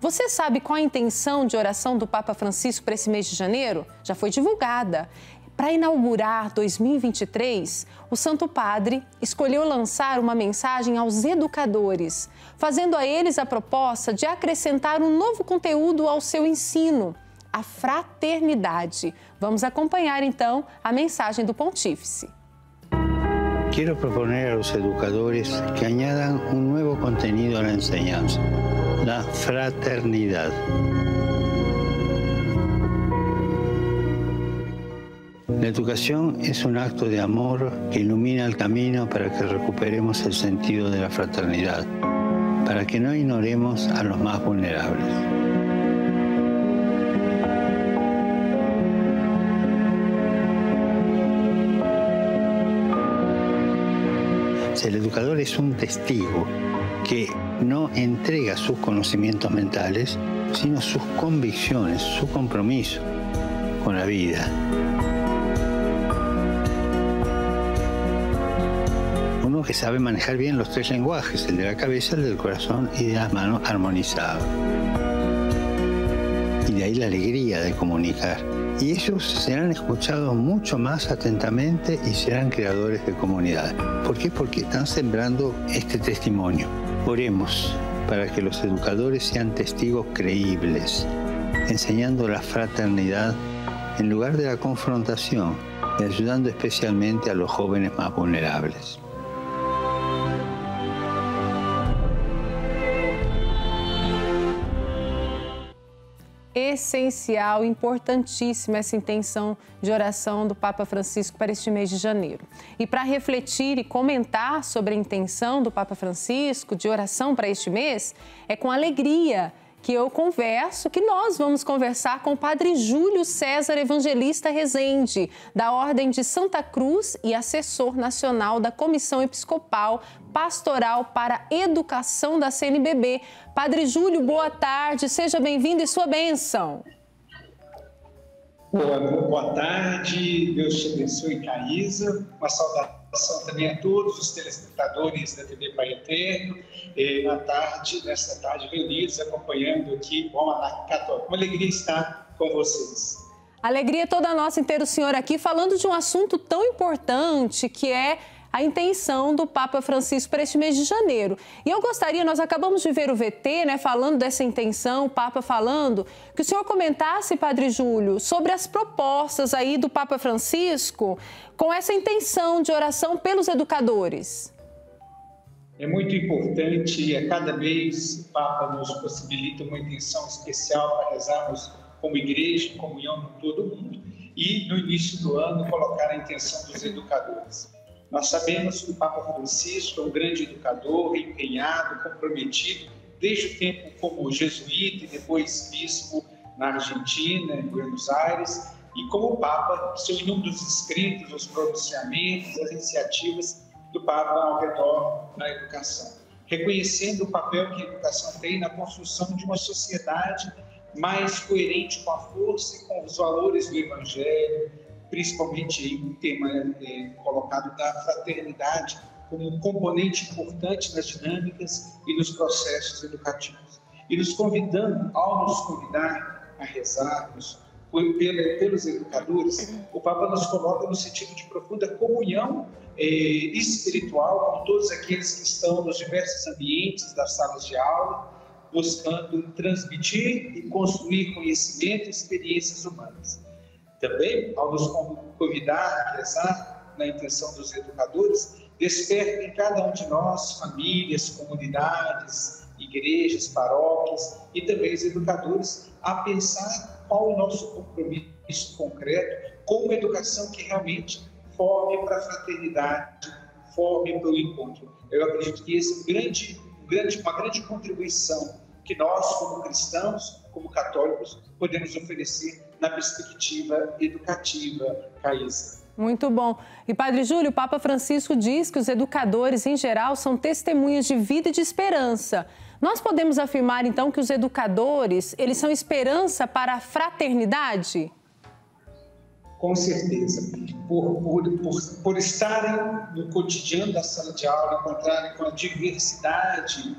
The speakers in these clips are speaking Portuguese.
Você sabe qual a intenção de oração do Papa Francisco para esse mês de janeiro? Já foi divulgada. Para inaugurar 2023, o Santo Padre escolheu lançar uma mensagem aos educadores, fazendo a eles a proposta de acrescentar um novo conteúdo ao seu ensino, a fraternidade. Vamos acompanhar, então, a mensagem do Pontífice. Quiero proponer a los educadores que añadan un nuevo contenido a la enseñanza, la fraternidad. La educación es un acto de amor que ilumina el camino para que recuperemos el sentido de la fraternidad, para que no ignoremos a los más vulnerables. Si el educador es un testigo que no entrega sus conocimientos mentales, sino sus convicciones, su compromiso con la vida. Uno que sabe manejar bien los tres lenguajes, el de la cabeza, el del corazón y de las manos, armonizado. Y de ahí la alegría de comunicar. Y ellos serán escuchados mucho más atentamente y serán creadores de comunidad. ¿Por qué? Porque están sembrando este testimonio. Oremos para que los educadores sean testigos creíbles, enseñando la fraternidad en lugar de la confrontación y ayudando especialmente a los jóvenes más vulnerables. Essencial, importantíssima essa intenção de oração do Papa Francisco para este mês de janeiro. E para refletir e comentar sobre a intenção do Papa Francisco de oração para este mês, é com alegria que nós vamos conversar com o Padre Júlio César Evangelista Rezende, da Ordem de Santa Cruz e assessor nacional da Comissão Episcopal Pastoral para a Educação da CNBB. Padre Júlio, boa tarde, seja bem-vindo e sua bênção. Boa tarde, Deus te abençoe, Caísa. Uma saudação também a todos os telespectadores da TV Pai Eterno. Nesta tarde, reunidos, acompanhando aqui o Almanaque Católico. Uma alegria estar com vocês. Alegria toda nossa em ter o senhor aqui, falando de um assunto tão importante que é a intenção do Papa Francisco para este mês de janeiro. E eu gostaria, nós acabamos de ver o VT, falando dessa intenção, o Papa falando, que o senhor comentasse, Padre Júlio, sobre as propostas aí do Papa Francisco com essa intenção de oração pelos educadores. É muito importante, a cada mês o Papa nos possibilita uma intenção especial para rezarmos como igreja, em comunhão com todo mundo, e no início do ano colocar a intenção dos educadores. Nós sabemos que o Papa Francisco é um grande educador, empenhado, comprometido, desde o tempo como jesuíta e depois bispo na Argentina, em Buenos Aires, e como Papa, são inúmeros escritos, os pronunciamentos, as iniciativas do Papa ao redor da educação, reconhecendo o papel que a educação tem na construção de uma sociedade mais coerente com a força e com os valores do Evangelho, principalmente aí o tema colocado da fraternidade como um componente importante nas dinâmicas e nos processos educativos. E ao nos convidar a rezarmos pelos educadores, o Papa nos coloca no sentido de profunda comunhão espiritual com todos aqueles que estão nos diversos ambientes das salas de aula, buscando transmitir e construir conhecimento e experiências humanas. Também, ao nos convidar a rezar na intenção dos educadores, desperta em cada um de nós, famílias, comunidades, igrejas, paróquias e também os educadores, a pensar qual o nosso compromisso concreto com uma educação que realmente forme para a fraternidade, forme para o encontro. Eu acredito que esse é uma grande contribuição que nós, como cristãos, como católicos, podemos oferecer na perspectiva educativa, Caísa. Muito bom. E, Padre Júlio, o Papa Francisco diz que os educadores, em geral, são testemunhas de vida e de esperança. Nós podemos afirmar, então, que os educadores, eles são esperança para a fraternidade? Com certeza. Por estarem no cotidiano da sala de aula, encontrarem com a diversidade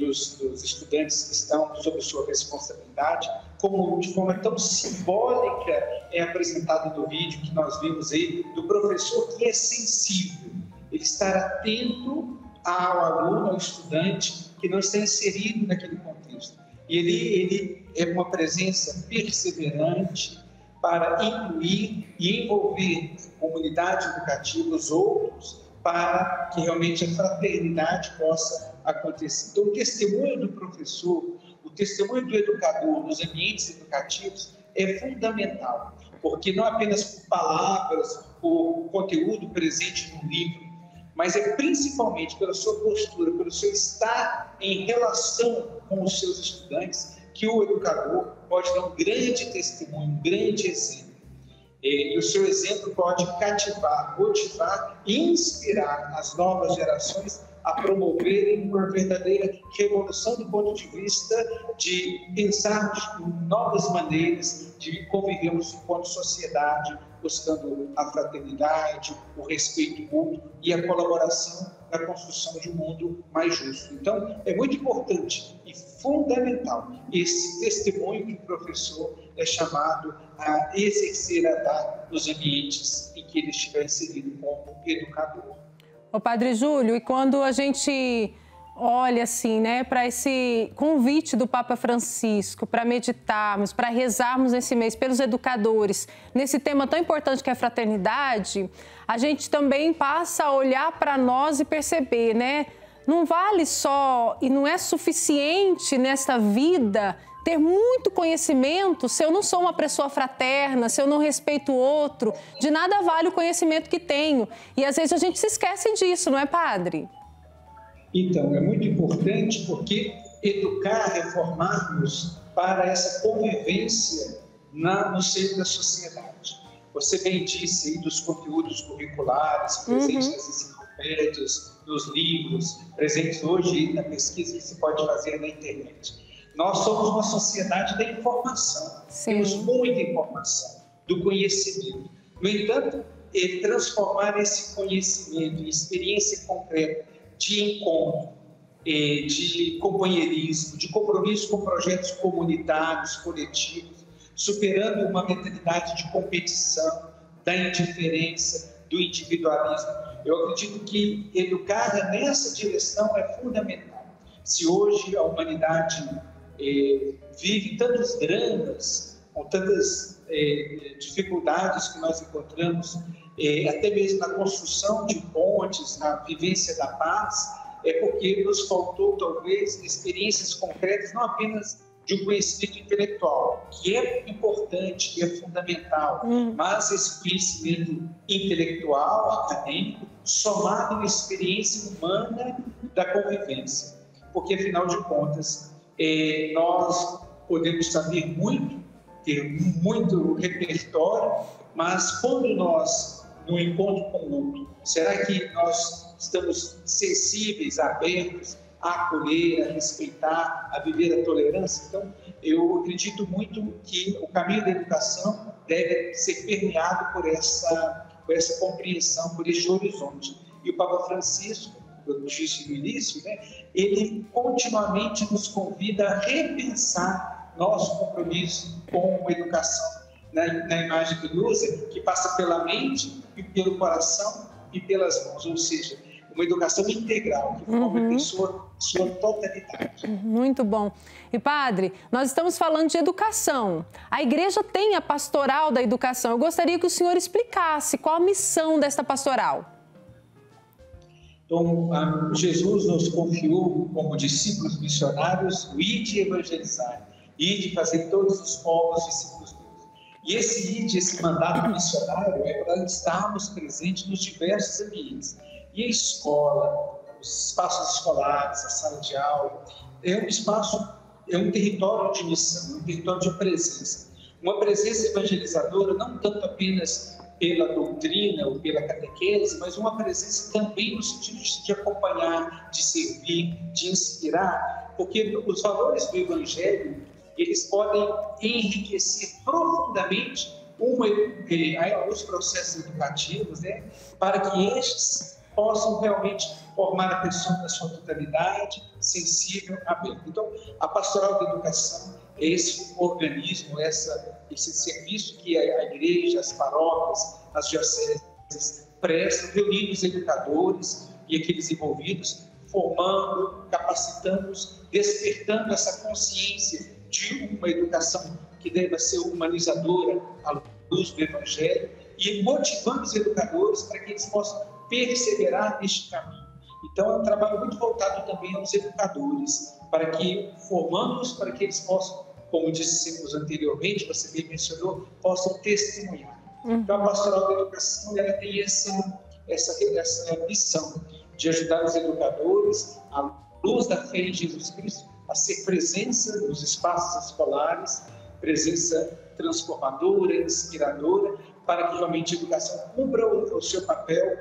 dos estudantes que estão sob sua responsabilidade, como de forma tão simbólica é apresentado no vídeo que nós vimos aí, do professor que é sensível, ele estar atento ao aluno, ao estudante que não está inserido naquele contexto. E ele é uma presença perseverante para incluir e envolver a comunidade educativa, os outros, para que realmente a fraternidade possa acontecer. Então, o testemunho do professor, o testemunho do educador nos ambientes educativos é fundamental, porque não apenas por palavras, por conteúdo presente no livro, mas é principalmente pela sua postura, pelo seu estar em relação com os seus estudantes, que o educador pode dar um grande testemunho, um grande exemplo. E o seu exemplo pode cativar, motivar e inspirar as novas gerações a promoverem uma verdadeira revolução do ponto de vista de pensarmos em novas maneiras de convivermos enquanto sociedade, buscando a fraternidade, o respeito mútuo e a colaboração na construção de um mundo mais justo. Então, é muito importante e fundamental esse testemunho que o professor é chamado a exercer, a dar nos ambientes em que ele estiver inserido como educador. Ô Padre Júlio, e quando a gente olha assim, né, para esse convite do Papa Francisco para meditarmos, para rezarmos esse mês pelos educadores, nesse tema tão importante que é a fraternidade, a gente também passa a olhar para nós e perceber, né, não vale só e não é suficiente nesta vida ter muito conhecimento se eu não sou uma pessoa fraterna, se eu não respeito o outro, de nada vale o conhecimento que tenho. E às vezes a gente se esquece disso, não é, padre? Então, é muito importante porque educar, reformar-nos para essa convivência no seio da sociedade. Você bem disse aí dos conteúdos curriculares, presentes nas enciclopédias, nos livros, presentes hoje na pesquisa que se pode fazer na internet. Nós somos uma sociedade da informação, temos muita informação, do conhecimento. No entanto, transformar esse conhecimento em experiência concreta de encontro, de companheirismo, de compromisso com projetos comunitários, coletivos, superando uma mentalidade de competição, da indiferença, do individualismo. Eu acredito que educar nessa direção é fundamental. Se hoje a humanidade vive tantos dramas, com tantas dificuldades que nós encontramos, até mesmo na construção de pontes, na vivência da paz, é porque nos faltou, talvez, experiências concretas, não apenas de um conhecimento intelectual, que é importante, que é fundamental, mas esse conhecimento intelectual, acadêmico, somado à experiência humana da convivência. Porque, afinal de contas, nós podemos saber muito, ter muito repertório, mas quando nós, no encontro com o outro, será que nós estamos sensíveis, abertos a acolher, a respeitar, a viver a tolerância? Então, eu acredito muito que o caminho da educação deve ser permeado por essa compreensão, por este horizonte. E o Papa Francisco, eu disse no início, né, ele continuamente nos convida a repensar nosso compromisso com a educação. Na imagem que ele usa, que passa pela mente e pelo coração e pelas mãos, ou seja, uma educação integral, que forma a pessoa, sua totalidade. Muito bom. E, padre, nós estamos falando de educação. A igreja tem a pastoral da educação. Eu gostaria que o senhor explicasse qual a missão desta pastoral. Então, Jesus nos confiou, como discípulos missionários, o ide evangelizar, ide fazer todos os povos discípulos meus. E esse ide, esse mandato missionário, é para estarmos presentes nos diversos ambientes. E a escola, os espaços escolares, a sala de aula, é um espaço, é um território de missão, um território de presença. Uma presença evangelizadora, não tanto apenas pela doutrina ou pela catequese, mas uma presença também no sentido de acompanhar, de servir, de inspirar, porque os valores do Evangelho, eles podem enriquecer profundamente os processos educativos, né, para que estes possam realmente formar a pessoa na sua totalidade, sensível, aberta. Então, a Pastoral da Educação é esse organismo, esse serviço que a igreja, as paróquias, as dioceses prestam, reunindo os educadores e aqueles envolvidos, formando, capacitando-os, despertando essa consciência de uma educação que deva ser humanizadora à luz do Evangelho e motivando os educadores para que eles possam perseverar neste caminho. Então, é um trabalho muito voltado também aos educadores, para que, formando-os para que eles possam, como dissemos anteriormente, você bem mencionou, possam testemunhar. Então, a Pastoral da Educação ela tem essa missão de ajudar os educadores, à luz da fé em Jesus Cristo, a ser presença nos espaços escolares, presença transformadora, inspiradora, para que realmente a educação cumpra o seu papel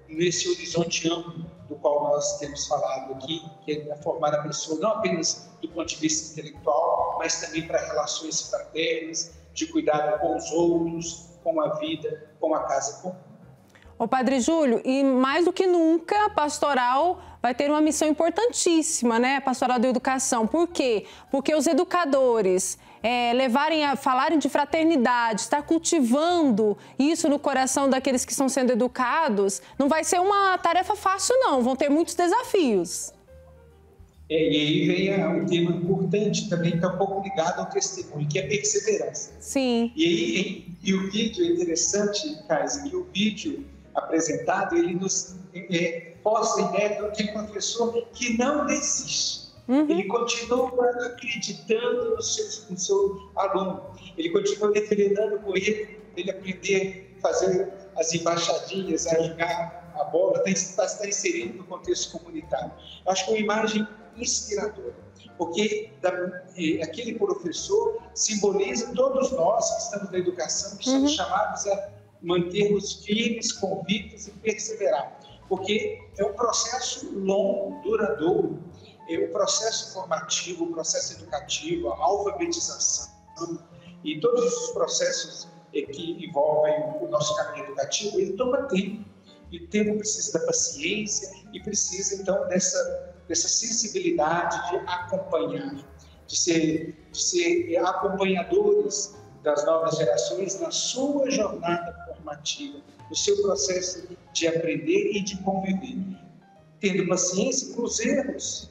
nesse horizonte amplo do qual nós temos falado aqui, que é formar a pessoa não apenas do ponto de vista intelectual, mas também para relações fraternas, de cuidado com os outros, com a vida, com a casa comum. Ô Padre Júlio, e mais do que nunca a pastoral vai ter uma missão importantíssima, né? A Pastoral da Educação. Por quê? Porque os educadores falarem de fraternidade, estar cultivando isso no coração daqueles que estão sendo educados, não vai ser uma tarefa fácil, não. Vão ter muitos desafios. E aí vem um tema importante também, que é um pouco ligado ao testemunho, que é perseverança. Sim. E o vídeo é interessante, Kaisa, que o vídeo apresentado, ele nos posta a ideia de um professor que não desiste. Ele continua acreditando no seu aluno. Ele continua treinando com ele aprender a fazer as embaixadinhas, a jogar a bola, está inserido no contexto comunitário. Acho que é uma imagem inspiradora, porque aquele professor simboliza todos nós que estamos na educação, que somos chamados a mantermos firmes, convictos e perseverar, porque é um processo longo, duradouro, é um processo formativo, um processo educativo, a alfabetização e todos os processos que envolvem o nosso caminho educativo, ele toma tempo, e o tempo precisa da paciência e precisa então dessa sensibilidade de acompanhar, de ser acompanhadores das novas gerações na sua jornada formativa, no seu processo de aprender e de conviver, tendo paciência com os erros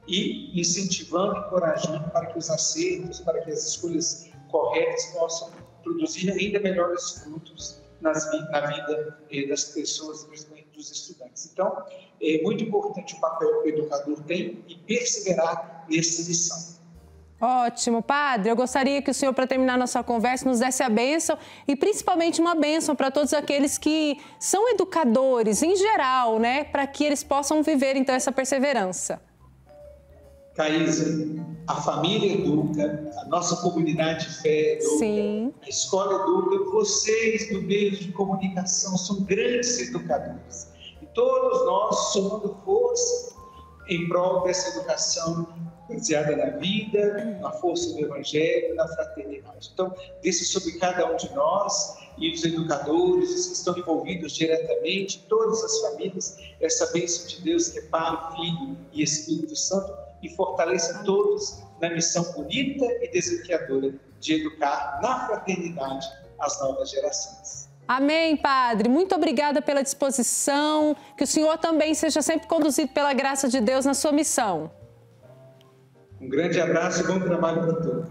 e incentivando, encorajando para que os acertos, para que as escolhas corretas possam produzir ainda melhores frutos na vida das pessoas, principalmente dos estudantes. Então, é muito importante o papel que o educador tem e perseverar nessa missão. Ótimo, Padre. Eu gostaria que o senhor, para terminar nossa conversa, nos desse a bênção e principalmente uma bênção para todos aqueles que são educadores em geral, né? Para que eles possam viver, então, essa perseverança. Caísa, a família educa, a nossa comunidade de fé educa, Sim. A escola educa, vocês do meio de comunicação são grandes educadores. E todos nós somando força em prol dessa educação baseada na vida, na força do Evangelho, na fraternidade. Então, desce sobre cada um de nós e os educadores, os que estão envolvidos diretamente, todas as famílias, essa bênção de Deus que é Pai, Filho e Espírito Santo, e fortaleça todos na missão bonita e desafiadora de educar na fraternidade as novas gerações. Amém, Padre. Muito obrigada pela disposição. Que o senhor também seja sempre conduzido pela graça de Deus na sua missão. Um grande abraço e bom trabalho para todos.